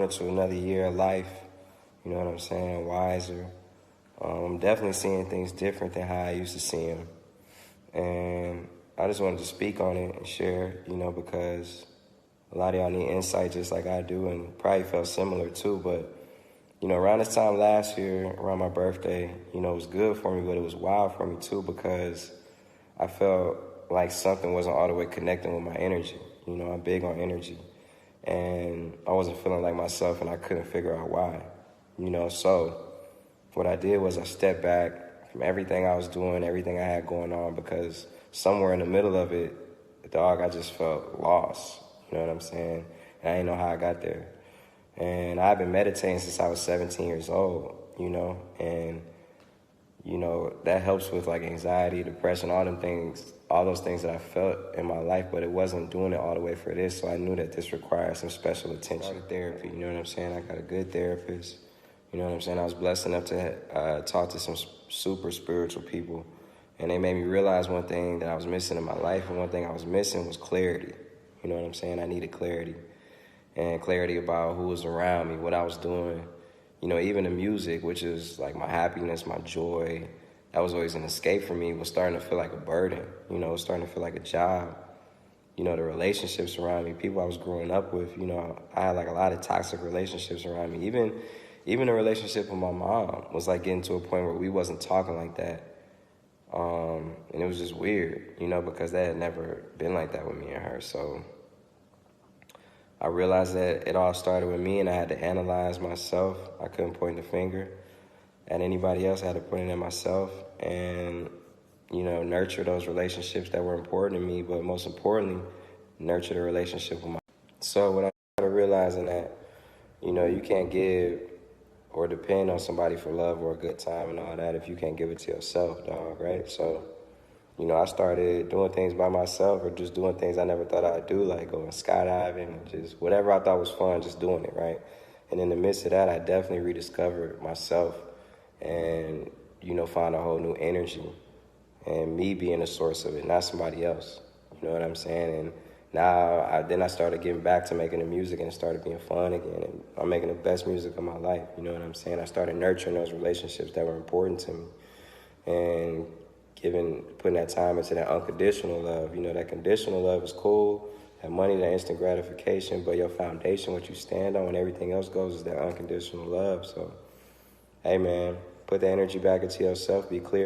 into another year of life, you know what I'm saying, wiser. I'm definitely seeing things different than how I used to see them. And I just wanted to speak on it and share, you know, because a lot of y'all need insight just like I do, and probably felt similar too. But, you know, around this time last year, around my birthday, you know, it was good for me, but it was wild for me too, because I felt like something wasn't all the way connecting with my energy. You know, I'm big on energy. And I wasn't feeling like myself, and I couldn't figure out why. You know, so what I did was I stepped back from everything I was doing, everything I had going on, because somewhere in the middle of it, dog, I just felt lost. You know what I'm saying? And I didn't know how I got there. And I've been meditating since I was 17 years old, you know, and, you know, that helps with like anxiety, depression, all them things, all those things that I felt in my life, but it wasn't doing it all the way for this. So I knew that this required some special attention. Therapy, you know what I'm saying? I got a good therapist. You know what I'm saying? I was blessed enough to talk to some super spiritual people, and they made me realize one thing that I was missing in my life, and one thing I was missing was clarity. You know what I'm saying? I needed clarity, and clarity about who was around me, what I was doing. You know, even the music, which is like my happiness, my joy, that was always an escape for me, was starting to feel like a burden. You know, it was starting to feel like a job. You know, the relationships around me, people I was growing up with, you know, I had like a lot of toxic relationships around me. Even the relationship with my mom was like getting to a point where we wasn't talking like that. And it was just weird, you know, because that had never been like that with me and her. So I realized that it all started with me, and I had to analyze myself. I couldn't point the finger at anybody else. I had to point it at myself and, you know, nurture those relationships that were important to me, but most importantly, nurture the relationship with my. So what I started realizing that, you know, you can't give or depend on somebody for love or a good time and all that if you can't give it to yourself, dog, right? So, you know, I started doing things by myself, or just doing things I never thought I'd do, like going skydiving, just whatever I thought was fun, just doing it, right? And in the midst of that, I definitely rediscovered myself and, you know, found a whole new energy, and me being the source of it, not somebody else. You know what I'm saying? And then I started getting back to making the music, and it started being fun again. And I'm making the best music of my life. You know what I'm saying? I started nurturing those relationships that were important to me, and putting that time into that unconditional love. You know, that conditional love is cool. That money, that instant gratification, but your foundation, what you stand on when everything else goes, is that unconditional love. So, hey man, put the energy back into yourself. Be clear.